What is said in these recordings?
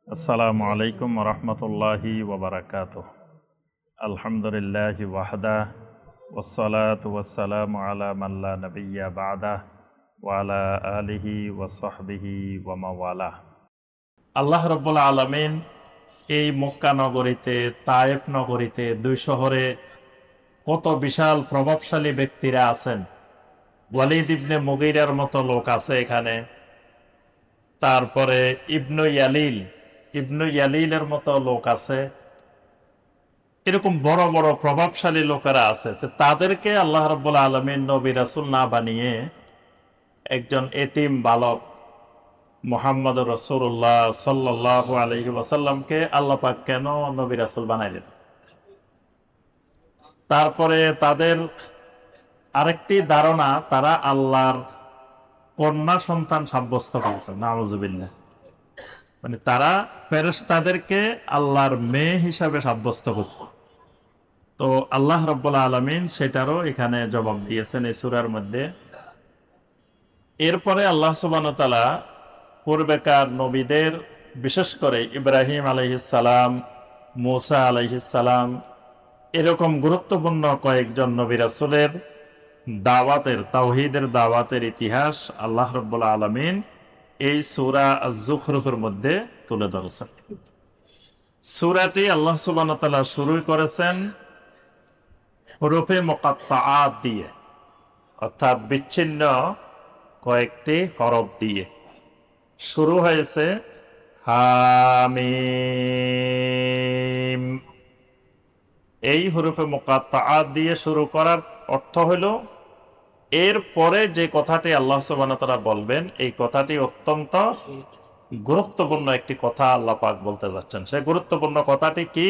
আসসালামু আলাইকুম রহমতুল্লাহি ওবরাকাতুহ। আলহামদুলিল্লাহি ওয়াহদা ওয়াসসালাতু ওয়াসসালামু আলা মান লা নাবিয়্যা বা'দা ওয়া আলা আলিহি ওয়া সাহবিহি ওয়া মাওয়ালা। আল্লাহ রাব্বুল আলামিন এই মক্কা নগরীতে, তায়েফ নগরীতে, দুই শহরে কত বিশাল প্রভাবশালী ব্যক্তিরা আছেন। ওয়ালিদ ইবনে মুগীরার মতো লোক আছে এখানে। তারপরে ইবনু ইয়ালিলের মতো লোক আছে। এরকম বড় বড় প্রভাবশালী লোকেরা আছে। তো তাদেরকে আল্লাহ রাব্বুল আলামিন নবী রাসূল না বানিয়ে একজন এতিম বালক মুহাম্মদ রাসূলুল্লাহ সাল্লাল্লাহু আলাইহি ওয়াসাল্লামকে আল্লাহ পাক কেন নবী রাসূল বানাইলেন? তারপরে তাদের আরেকটি ধারণা, তারা আল্লাহর কন্যা সন্তান সাব্যস্ত করছে। নাউযুবিল্লাহ। মানে তারা ফেরেশতাদেরকে আল্লাহর মেয়ে হিসাবে সাব্যস্ত করছে। তো আল্লাহ রাব্বুল আলামিন সেটারও এখানে জবাব দিয়েছেন এই সূরার মধ্যে। এরপরে আল্লাহ সুবহানাহু ওয়া তাআলা পূর্বেকার নবীদের, বিশেষ করে ইব্রাহিম আলাইহিস সালাম, মূসা আলাইহিস সালাম, এরকম গুরুত্বপূর্ণ কয়েকজন নবী রাসূলের দাওয়াতের, তাওহীদের দাওয়াতের ইতিহাস আল্লাহ রাব্বুল আলামিন এই সূরা আয-যুখরুফের মধ্যে তুলে ধরেছেন। সূরাটি আল্লাহ সুবহানাহু ওয়া তাআলা শুরু করেছেন হুরুফে মুকাত্তাআত দিয়ে, অর্থাৎ বিচ্ছিন্ন কয়েকটি হরফ দিয়ে শুরু হয়েছে। হামিম, এই হুরুফে মুকাত্তাআত দিয়ে শুরু করার অর্থ হলো এর পরে যে কথাটি আল্লাহ সুবহানাহু ওয়া তাআলা বলবেন, এই কথাটি অত্যন্ত গুরুত্বপূর্ণ একটি কথা আল্লাহ পাক বলতে যাচ্ছেন। সেই গুরুত্বপূর্ণ কথাটি কি?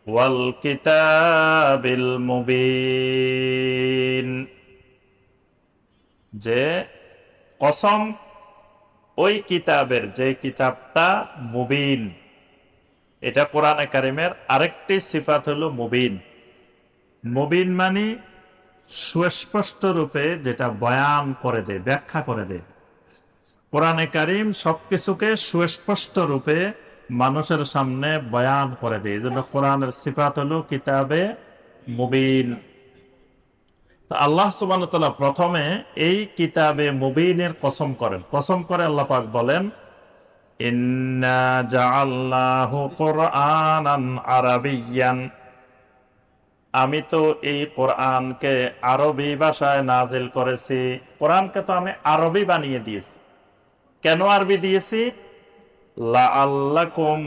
ওয়াল কিতাবিল মুবিন, যে কসম ওই কিতাবের, যে কিতাবটা মুবিন। এটা কোরআনে কারিমের আরেকটি সিফাত হলো মুবিন। মুবিন মানে সুস্পষ্ট রূপে যেটা বয়ান করে দেয়, ব্যাখ্যা করে দেয়। কোরআনে কারিম সবকিছুকে সুস্পষ্ট রূপে মানুষের সামনে বয়ান করে দেয়। এই জন্য কোরআনের সিফাত হলো কিতাবে মুবিন। আল্লাহ সুবহানাহু ওয়া তাআলা প্রথমে এই কিতাবে মুবিনের কসম করেন। কসম করে আল্লাহ পাক বলেন, ইন্না জাআলনাহু কুরআনান আরাবিয়্যান, আমি তো এই কোরআনকে আরবি ভাষায় নাজিল করেছি। কোরআনকে তো আমি আরবি বানিয়ে দিয়েছি। কেন আরবি দিয়েছি? লাআল্লাকুম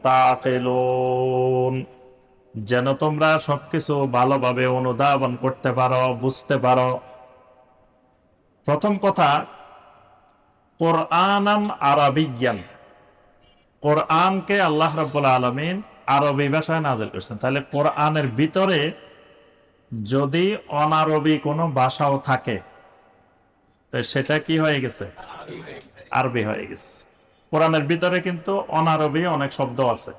তাকিলুন, যেন তোমরা সবকিছু ভালোভাবে অনুধাবন করতে পারো, বুঝতে পারো। প্রথম কথা, কোরআনান আরাবিয়্যান, কোরআনকে আল্লাহ রাব্বুল আলামিন আরবি ভাষায় নাযিল করেছেন। তাহলে কোরআনের ভিতরে যদি অনারবি কোনো ভাষাও থাকে, তো সেটা কি হয়ে গেছে? আরবি হয়ে গেছে। কোরআনের ভিতরে কিন্তু অনারবি অনেক শব্দ আছে,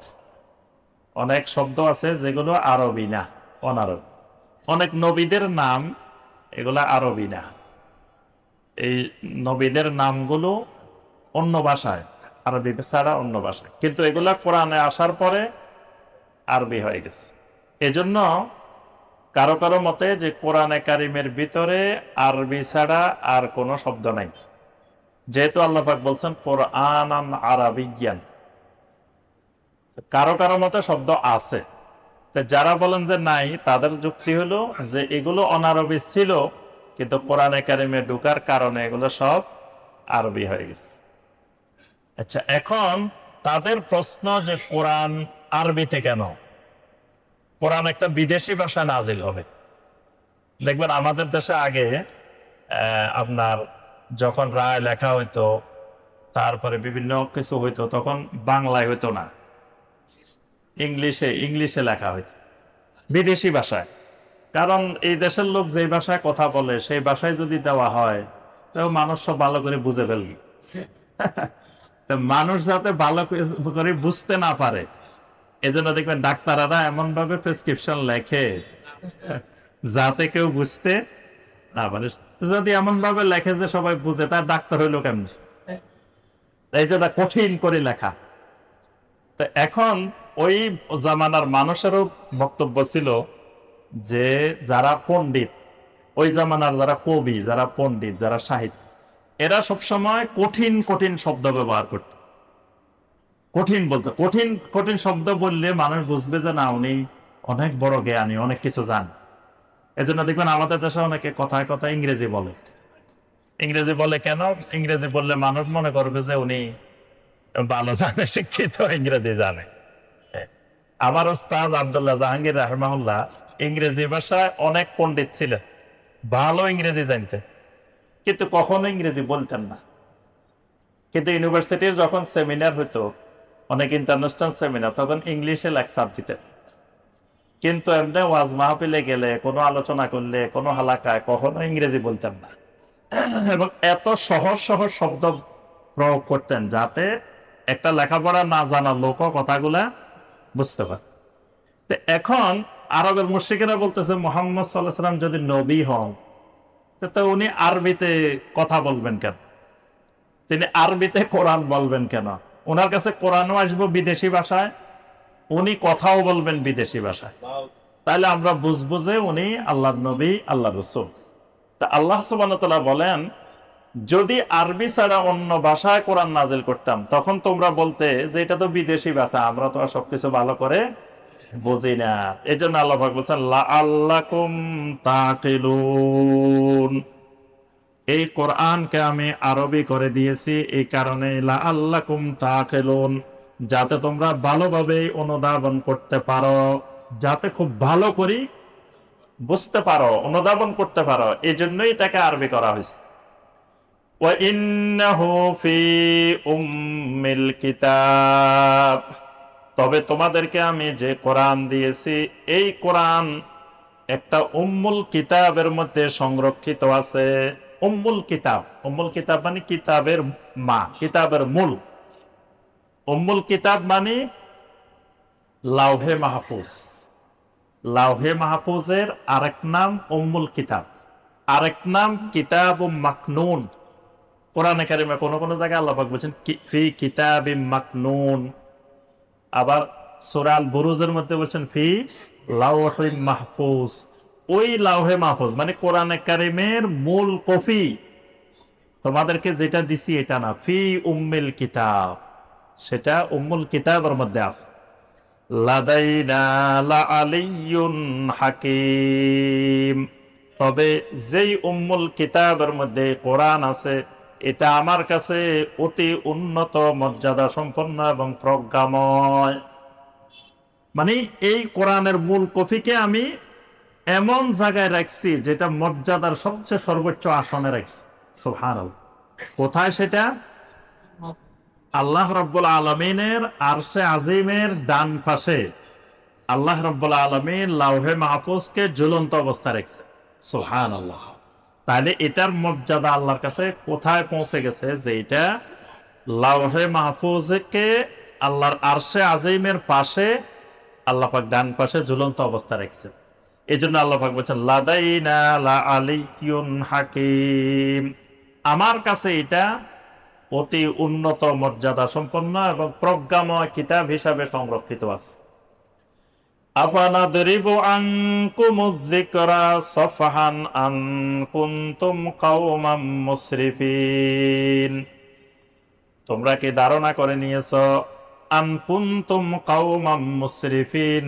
অনেক শব্দ আছে যেগুলো আরবি না, অনারবি। অনেক নবীদের নাম, এগুলা আরবি না। এই নবীদের নামগুলো অন্য ভাষায়, আরবি ছাড়া অন্য ভাষায়, কিন্তু এগুলা কোরআনে আসার পরে আরবি হয়ে গেছে। এজন্য কারো কারো মতে যে কোরআনে কারিমের ভিতরে আরবি ছাড়া আর কোনো শব্দ নাই, যেহেতু আল্লাহ পাক বলছেন কোরআনান আরাবিয়্যান। কারো কারো মতে শব্দ আছে। যারা বলেন যে নাই, তাদের যুক্তি হলো যে এগুলো অনারবি ছিল, কিন্তু কোরআনে কারিমে ঢোকার কারণে এগুলো সব আরবি হয়ে গেছে। আচ্ছা, এখন তাদের প্রশ্ন যে কোরআন আরবিতে কেন? কোরআন একটা বিদেশি ভাষা নাজিল হবে। দেখবেন আমাদের দেশে আগে আপনার যখন রায় লেখা হইতো, তারপরে বিভিন্ন কিছু হইতো, তখন বাংলায় হইতো না, ইংলিশে লেখা হইতো, বিদেশি ভাষায়। কারণ এই দেশের লোক যে ভাষায় কথা বলে সেই ভাষায় যদি দেওয়া হয়, তো মানুষ সব ভালো করে বুঝে ফেলবে। মানুষ যাতে ভালো করে বুঝতে না পারে, এজন্য দেখবেন ডাক্তাররা এমন ভাবে প্রেসক্রিপশন লেখে যাতে কেউ বুঝতে না পারে। যদি এমন ভাবে লেখে যে সবাই বুঝে, তার ডাক্তার হইলো কেমন? এই জন্য কঠিন করে লেখা। তো এখন ওই জামানার মানুষেরও বক্তব্য ছিল যে যারা পণ্ডিত, ওই জামানার যারা কবি, যারা পণ্ডিত, যারা সাহিত্য, এরা সবসময় কঠিন কঠিন শব্দ ব্যবহার করত। কঠিন বলতো, কঠিন কঠিন শব্দ বললে মানুষ বুঝবে যে না উনি অনেক বড় জ্ঞানী, অনেক কিছু জান। এজন্য দেখবেন আমাদের দেশে অনেকে কথায় কথায় ইংরেজি বলে। ইংরেজি বলে কেন? ইংরেজি বললে মানুষ মনে করবে যে উনি ভালো জানে, শিক্ষিত, ইংরেজি জানে। আমার ওস্তাদ আব্দুল্লাহ জাহাঙ্গীর রাহমাহুল্লাহ ইংরেজি ভাষায় অনেক পণ্ডিত ছিলেন, ভালো ইংরেজি জানতেন, কিন্তু কখনো ইংরেজি বলতেন না। কিন্তু ইউনিভার্সিটির যখন সেমিনার হতো, অনেক ইন্টারন্যাশনাল সেমিনার, তখন ইংলিশে লেকচার দিতেন। কিন্তু এমনি ওয়াজ মাহফিলে গেলে, কোনো আলোচনা করলে, কোনো হালাকায় কখনো ইংরেজি বলতেন না। এবং এত সহজ সহজ শব্দ প্রয়োগ করতেন যাতে একটা লেখাপড়া না জানা লোকও কথাগুলা বুঝতে পারে। তো এখন আরবের মুশরিকেরা বলতেছে মুহাম্মদ সাল্লাল্লাহু আলাইহি ওয়াসাল্লাম যদি নবী হন, তো উনি আরবিতে কথা বলবেন কেন? তিনি আরবিতে কোরআন বলবেন কেন? ওনার কাছে কোরআনও আসবো বিদেশি ভাষায়, উনি কথাও বলবেন বিদেশি ভাষায়। তাহলে আমরা বুঝবো যে উনি আল্লাহর নবী, আল্লাহর রাসূল। তা আল্লাহ সুবহানাহু ওয়া তাআলা বলেন, যদি আরবি ছাড়া অন্য ভাষায় কোরআন নাজিল করতাম, তখন তোমরা বলতে যে এটা তো বিদেশি ভাষা, আমরা তো আর সবকিছু ভালো করে বুঝি না। এই জন্য আল্লাহ পাক বলছেন লাআল্লাকুম তাকিলুন, এই কোরআনকে আমি আরবি করে দিয়েছি এই কারণে, লাআল্লাকুম তাকিলুন, যাতে তোমরা ভালোভাবে অনুধাবন করতে পারো, যাতে খুব ভালো করে বুঝতে পারো, অনুধাবন করতে পারো, এই জন্যই এটাকে আরবি করা হয়েছে। ওয়া ইন্নাহু ফি উম্মিল কিতাব, তবে তোমাদেরকে আমি যে কোরআন দিয়েছি, এই কোরআন একটা উম্মুল কিতাবের মধ্যে সংরক্ষিত আছে। উম্মুল কিতাব, উম্মুল কিতাব মানে কিতাবের মা, কিতাবের মূল। উম্মুল কিতাব মানে লাউহে মাহফুজ। লাউহে মাহফুজের আরেক নাম উম্মুল কিতাব, আরেক নাম কিতাব মাকনুন। কোরআনে কারিমে কোন কোন জায়গায় আল্লাহ পাক বলছেন ফি কিতাবিম মাকনুন, আবার সূরা আল বুরুজের মধ্যে বলছেন ফি লাউহিম মাহফুজ। ওই লাউহে মাহফুজ মানে কোরআনে কারিমের মূল কপি, তোমাদেরকে যেটা দিছি এটা না, ফি উম্মিল কিতাব, সেটা উম্মুল কিতাবের মধ্যে আছে। লাদাইনা লাআলিয়্যুন হাকীম, তবে যেই উম্মুল কিতাবের মধ্যে কোরআন আছে, এটা আমার কাছে অতি উন্নত, মর্যাদা সম্পন্ন এবং প্রজ্ঞাময়। মানে এই কোরআনের মূল কপিকে আমি এমন জায়গায় রাখছি যেটা মর্যাদার সবচেয়ে সর্বোচ্চ আসনে রাখছি। সুবহানাল্লাহ। কোথায় সেটা? আল্লাহ রাব্বুল আলামিনের আরশে আজিমের ডান পাশে আল্লাহ রাব্বুল আলামিন লাউহে মাহফুজকে ঝুলন্ত অবস্থা রাখছে। সুবহানাল্লাহ। তাহলে এটার মর্যাদা আল্লাহর কাছে কোথায় পৌঁছে গেছে যে এটা লাউহে মাহফুজকে আল্লাহর আরশে আজিমের পাশে আল্লাহ পাক ডান পাশে ঝুলন্ত অবস্থা রাখছে। এই জন্য আল্লাহ পাক বলছেন লাদাইনা লাআলিয়্যুন হাকীম, আমার কাছে এটা অতি উন্নত, মর্যাদা সম্পন্ন এবং প্রজ্ঞাময় কিতাব হিসাবে সংরক্ষিত আছে। আফানাদরিবু আনকুমুয যিকরা সাফহান আন কুনতুম কাওমান মুসরিফিন, তোমরা কি ধারণা করে নিয়েছো, আন কুনতুম কাওমান মুসরিফিন,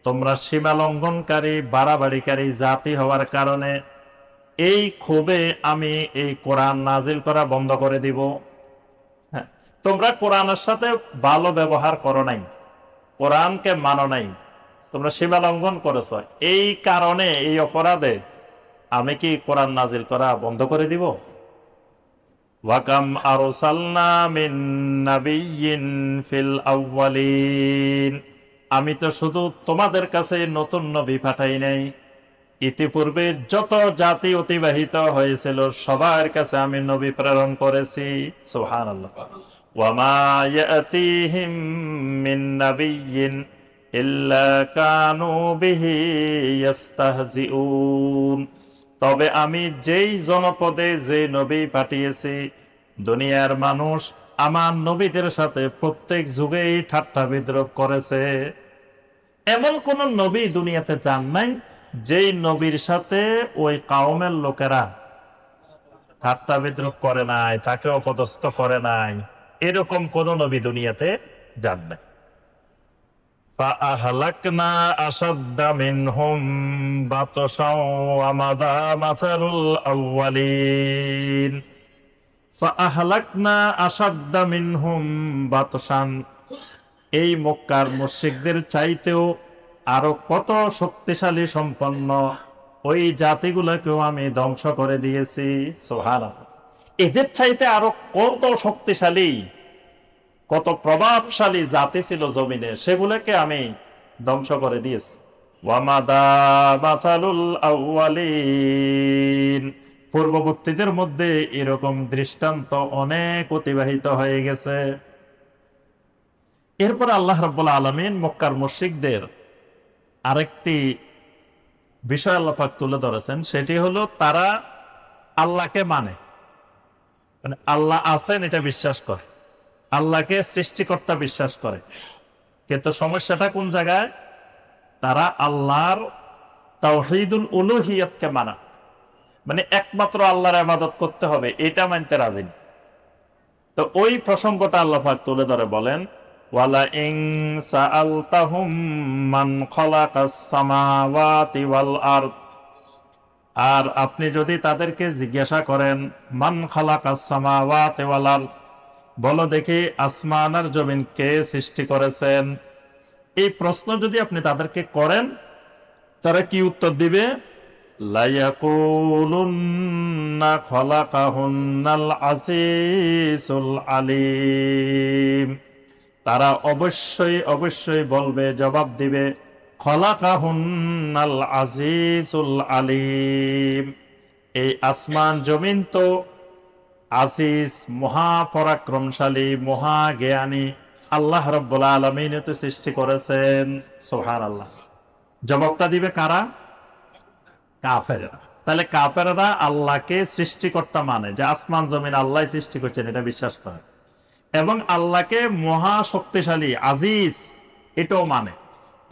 তোমরা সীমা লঙ্ঘনকারী, বাড়াবাড়িকারী জাতি হওয়ার কারণে এই ক্ষোভে আমি এই কোরআন নাজিল করা বন্ধ করে দিব। হ্যাঁ, তোমরা কোরআনের সাথে ভালো ব্যবহার করো নাই, কোরআনকে মানো নাই, তোমরা সীমা লঙ্ঘন করেছ, এই কারণে, এই অপরাধে আমি কি কোরআন নাজিল করা বন্ধ করে দিব? ওয়াকাম আরসালনা মিন নাবিয়্যিন ফিল আউয়ালিন, আমি তো শুধু তোমাদের কাছে নতুন নবী পাঠাই নাই, ইতিপূর্বে যত জাতি অতিবাহিত হয়েছিল সবার কাছে আমি নবী প্রেরণ করেছি। সুবহানাল্লাহ। ওয়া মা ইয়াতিহিম মিন নাবিয়্যিন ইল্লা কানু বিহি ইস্তাহজিউন, তবে আমি যেই জনপদে যে নবী পাঠিয়েছি, দুনিয়ার মানুষ আমার নবীদের সাথে প্রত্যেক যুগেই ঠাট্টা বিদ্রোহ করেছে। এমন কোন নবী দুনিয়াতে যান নাই যেই নবীর সাথে ওই কাউমের লোকেরা ঠাট্টা বিদ্রোহ করে নাই, তাকে অপদস্থ করে নাই, এরকম কোন নবী দুনিয়াতে যান নাই। فأهلكنا أشد منهم بطشا ومضى مثل الأولين فأهلكنا أشد منهم بطشا। এই মক্কার মুশরিকদের চাইতেও আরো কত শক্তিশালী সম্পন্ন ওই জাতিগুলোকেও আমি ধ্বংস করে দিয়েছি। সুবহানাল্লাহ। এদের চাইতে আরো কত শক্তিশালী, কত প্রভাবশালী জাতি ছিল জমিনে, সেগুলোকে আমি ধ্বংস করে দিয়েছি। ওয়ামাদা মাসালুল আউয়ালিন, পূর্ববর্তীদের মধ্যে এরকম দৃষ্টান্ত অনেক অতিবাহিত হয়ে গেছে। এরপর আল্লাহ রাব্বুল আলামিন মক্কার মুশরিকদের আরেকটি বিষয় আল্লাহ পাক তুলে ধরেছেন, সেটি হলো তারা আল্লাহকে মানে আল্লাহ আছেন এটা বিশ্বাস করে, আল্লাহকে সৃষ্টিকর্তা বিশ্বাস করে। কিন্তু সমস্যাটা কোন জায়গায়? তারা আল্লাহর তাওহীদুল উলুহিয়্যাতকে মানে একমাত্র আল্লাহর ইবাদত করতে হবে এটা মানতে রাজি না। তো ওই প্রসঙ্গটা আল্লাহ পাক তুলে ধরে বলেন, ওয়ালা ইন সাআলতাহুম মান খালাকাস সামাওয়াতি ওয়াল আরদ, আর আপনি যদি তাদেরকে জিজ্ঞাসা করেন মান খালাকাস সামাওয়াতি ওয়াল আরদ, বলো দেখি আসমান আর জমিন কে সৃষ্টি করেছেন, এই প্রশ্ন যদি আপনি তাদেরকে করেন, তারা কি উত্তর দিবে? লায়াকুলুন্না খালাকাহুন্নাল আজিজুল আলিম, তারা অবশ্যই অবশ্যই বলবে, জবাব দিবে, খালাকাহুন্নাল আজিজুল আলিম, এই আসমান জমিন তো আজিজ মহাপরাক্রমশালী মহাজ্ঞানী আল্লাহ রাব্বুল আলামিন তো সৃষ্টি করেছেন। সুবহানাল্লাহ। জবাবটা দিবে কারা? কাফেররা। তাহলে কাফেররা আল্লাহকে সৃষ্টিকর্তা মানে, যে আসমান জমিন আল্লাহ সৃষ্টি করছেন এটা বিশ্বাস করে, এবং আল্লাহকে মহা শক্তিশালী আজিজ এটাও মানে,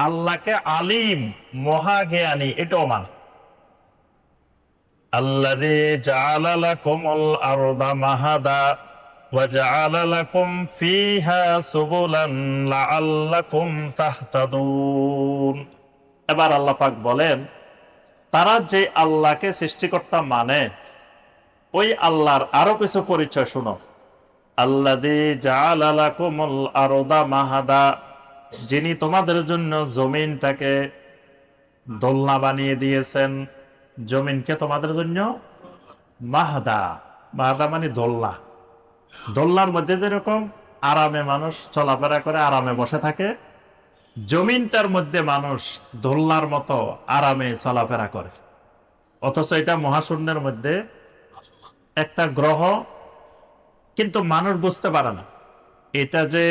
আল্লাহকে আলিম মহাজ্ঞানী এটাও মানে। আল্লাযী জাআলা লাকুমুল আরদা মাহাদা ওয়া জাআলা লাকুম ফীহা সুবুলান লাআল্লাকুম তাহতাদুন। এবার আল্লাহ পাক বলেন, তারা যে আল্লাহকে সৃষ্টিকর্তা মানে ওই আল্লাহর আরো কিছু পরিচয় শুনো। আল্লাযী জাআলা লাকুমুল আরদা মাহাদা, যিনি তোমাদের জন্য জমিনটাকে দোলনা বানিয়ে দিয়েছেন। জমিনকে তোমাদের জন্য মাহাদা, মাহাদা মানে দোলনা। দোলনার মধ্যে যেরকম আরামে মানুষ চলাফেরা করে, আরামে বসে থাকে, জমিনটার মধ্যে মানুষ দোলনার মতো আরামে চলাফেরা করে। অথচ এটা মহাশূন্যের মধ্যে একটা গ্রহ, কিন্তু মানুষ বুঝতে পারে না এটা যে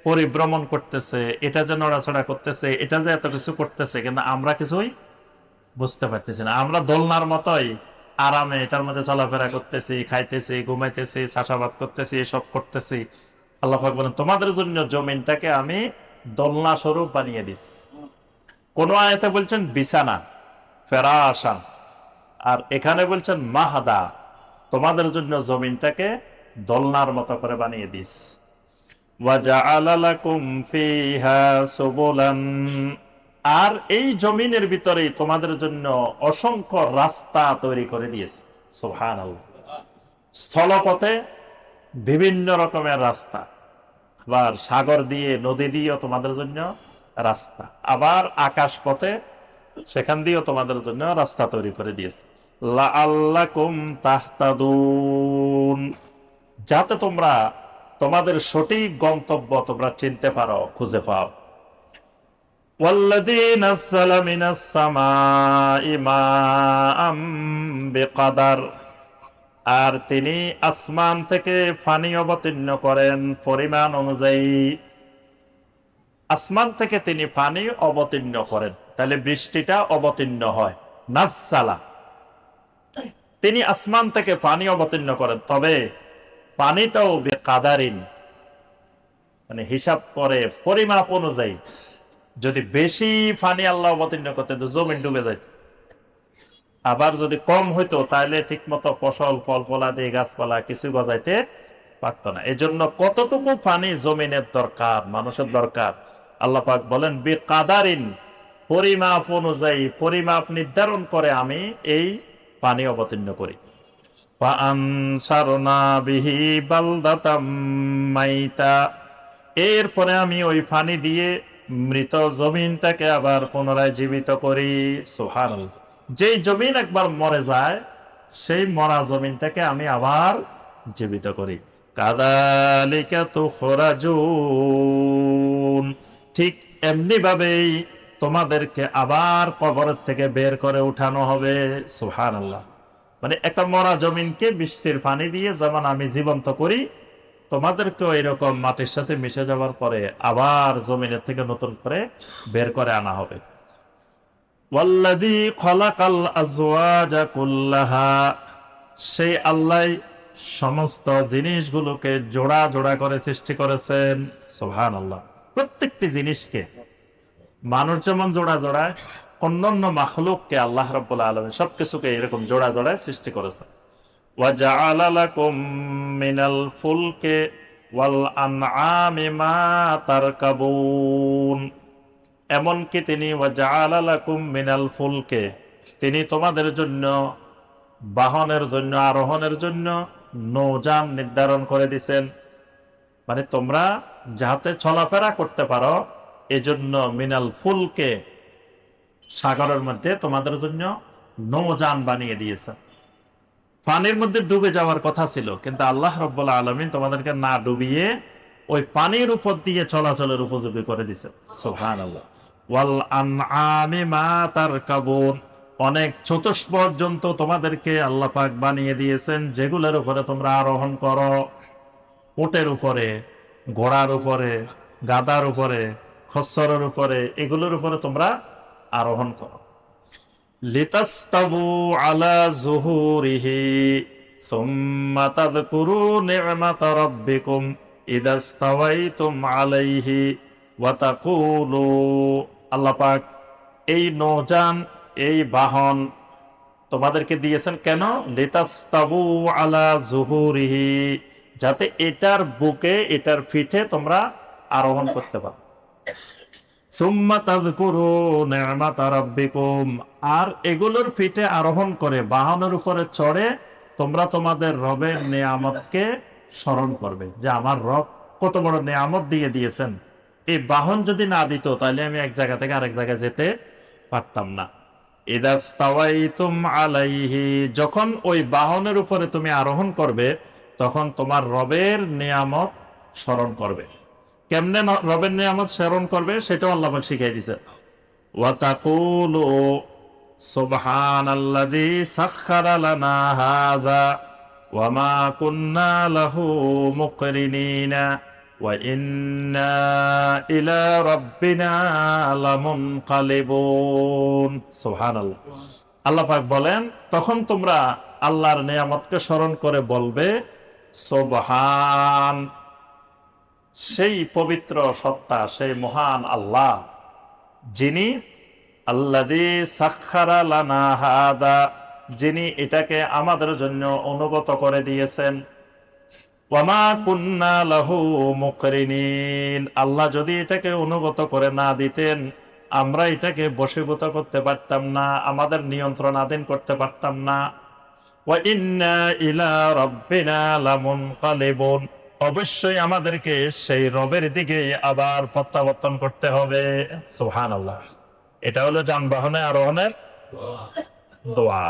পরিভ্রমণ করতেছে, এটা যে নড়াচড়া করতেছে, এটা যে এত কিছু করতেছে, কিন্তু আমরা কিছুই বুঝতে পারতেছি না। আমরা দোলনার মতোই আরামে এটার মধ্যে চলাফেরা করতেছি, খাইতেছি, ঘুমাইতেছি, চাষাবাদ করতেছি, এসব করতেছি। আল্লাহ পাক বলেন, তোমাদের জন্য জমিনটাকে আমি দোলনা স্বরূপ বানিয়ে দিস। কোন আয়াতে বলছেন বিছানা, ফেরাশান, আর এখানে বলছেন মাহাদা, তোমাদের জন্য জমিনটাকে দোলনার মতো করে বানিয়ে দিস। ওয়া জাআলা লাকুম ফীহা সুবুলান, আর এই জমিনের ভিতরেই তোমাদের জন্য অসংখ্য রাস্তা তৈরি করে দিয়েছে। সুবহানাল্লাহ। স্থলপথে বিভিন্ন রকমের রাস্তা, আবার সাগর দিয়ে নদী দিয়েও তোমাদের জন্য রাস্তা, আবার আকাশ পথে সেখান দিয়েও তোমাদের জন্য রাস্তা তৈরি করে দিয়েছে। লাআল্লাকুম তাহতাদুন, যাতে তোমরা তোমাদের সঠিক গন্তব্য তোমরা চিনতে পারো, খুঁজে পাও। ওয়াল্লাযী নাযালা মিনাস সামাই মাআম বিকাদার, আর তিনি আসমান থেকে পানি অবতীর্ণ করেন পরিমাণ অনুযায়ী। আসমান থেকে তিনি পানি অবতীর্ণ করেন, তাহলে বৃষ্টিটা অবতীর্ণ হয়। নাযালা, তিনি আসমান থেকে পানি অবতীর্ণ করেন, তবে পানিটাও বেকাদারিন, মানে হিসাব করে পরিমাপ অনুযায়ী। যদি বেশি পানি আল্লাহ অবতীর্ণ করতে তো জমিন ডুবে যায়, আবার যদি কম হইতো তাহলে ঠিক মতো ফসল ফল ফলাদি গাছপালা কিছু গজাইতে পারত না। এজন্য কতটুকু পানি জমিনের দরকার, মানুষের দরকার, আল্লাহ পাক বলেন বেকাদারিন, পরিমাপ অনুযায়ী, পরিমাপ নির্ধারণ করে আমি এই পানি অবতীর্ণ করি। এরপরে আমি ওই পানি দিয়ে মৃত জমিনটাকে আবার পুনরায় জীবিত করি। সুবহানাল্লাহ। যেই জমিন একবার মরে যায় সেই মরা জমিনটাকে আমি আবার জীবিত করি। কাযালিকা তুখরাজুন, ঠিক এমনি ভাবেই তোমাদেরকে আবার কবরের থেকে বের করে উঠানো হবে। সুবহানাল্লাহ। মানে একটা মরা জমিনকে বৃষ্টির পানি দিয়ে যেমন আমি জীবন্ত করি, তোমাদেরকেও এরকম মাটির সাথে মিশে যাওয়ার পরে আবার জমিনের থেকে নতুন করে বের করে আনা হবে। ওয়াল্লাযী খালাকাল আযওয়াজা কুল্লাহা, সেই আল্লাহ সমস্ত জিনিসগুলোকে জোড়া জোড়া করে সৃষ্টি করেছেন। সুবহানাল্লাহ। প্রত্যেকটি জিনিসকে, মানুষ যেমন জোড়া জোড়ায়, অন্যান্য মাখলুককে আল্লাহ রাব্বুল আলামিন সবকিছুকে এরকম জোড়া জোড়ায় সৃষ্টি করেছেন। ওয়াজআলা লাকুম মিনাল ফুলকি ওয়াল আনআমি মা তারকাবুন, এমনকি তিনি ওয়াজআলা লাকুম মিনাল ফুলকি, তিনি তোমাদের জন্য বাহনের জন্য, আরোহণের জন্য নৌযান নির্ধারণ করে দিয়েছেন। মানে তোমরা যাতে চলাফেরা করতে পারো এজন্য মিনাল ফুলকে, সাগরের মধ্যে তোমাদের জন্য নৌযান বানিয়ে দিয়েছেন। পানির মধ্যে ডুবে যাওয়ার কথা ছিল, কিন্তু আল্লাহ রাব্বুল আলামিন তোমাদেরকে না ডুবিয়ে ওই পানির উপর দিয়ে চলাচলের উপযোগী করে দিয়েছেন। সুবহানাল্লাহ। ওয়াল আনআমি মা তারকাবুন, অনেক চতুষ্পদ জন্তু তোমাদেরকে আল্লাহ পাক বানিয়ে দিয়েছেন যেগুলোর উপরে তোমরা আরোহণ করো। উটের উপরে, ঘোড়ার উপরে, গাধার উপরে, খচ্চরের উপরে, এগুলোর উপরে তোমরা আরোহণ করো। লিতাস্তাবু আলা যুহুরিহি সুম্মা তাযকুরু নি'মাতা রাব্বিকুম ইদাস্তাওয়াইতুম আলাইহি ওয়া তাকুলু, আল্লাহ পাক এই নৌযান, এই বাহন তোমাদেরকে দিয়েছেন কেন? লিতাস্তাবু আলা যুহুরিহি, যাতে এটার বুকে, এটার পিঠে তোমরা আরোহণ করতে পারো। সুম্মা তাযকুরু নি'মাতা রাব্বিকুম, আর এগুলোর পিঠে আরোহণ করে, বাহনের উপরে চড়ে তোমরা তোমাদের রবের নিয়ামতকে স্মরণ করবে, যে আমার রব কত বড় নিয়ামত দিয়ে দিয়েছেন। এই বাহন যদি না দিত তাহলে আমি এক জায়গা থেকে আরেক জায়গায় যেতে পারতাম না। ইদাস্তাওয়াইতুম আলাইহি, যখন ওই বাহনের উপরে তুমি আরোহণ করবে তখন তোমার রবের নিয়ামত স্মরণ করবে। কেমনে রবের নিয়ামত স্মরণ করবে সেটাও আল্লাহ পাক শিখিয়ে দিয়েছেন। ওয়া তাকুলু সুবহানাল্লাযী সাখখারা লানা হাযা ওয়া মা কুন্না লাহু মুকরিনিনা ওয়া ইন্না ইলা রাব্বিনা লামুনকালিবুন। সুবহানাল্লাহ। আল্লাহ পাক বলেন, তখন তোমরা আল্লাহর নিয়ামতকে স্মরণ করে বলবে সুবহান, সেই পবিত্র সত্তা, সেই মহান আল্লাহ, যিনি আল্লাযী সাখখারা লানা হাদা, যিনি এটাকে আমাদের জন্য অনুগত করে দিয়েছেন। ওয়া মা কুন্না লাহু মুকরিনিন, আল্লাহ যদি এটাকে অনুগত করে না দিতেন আমরা এটাকে বশীভূত করতে পারতাম না, আমাদের নিয়ন্ত্রণাধীন করতে পারতাম না। ওয়া ইন্না ইলা রাব্বিনা লামুনকালিবুন, অবশ্যই আমাদেরকে সেই রবের দিকে আবার প্রত্যাবর্তন করতে হবে। সুবহানাল্লাহ। এটা হলো যানবাহনে আরোহণের দোয়া।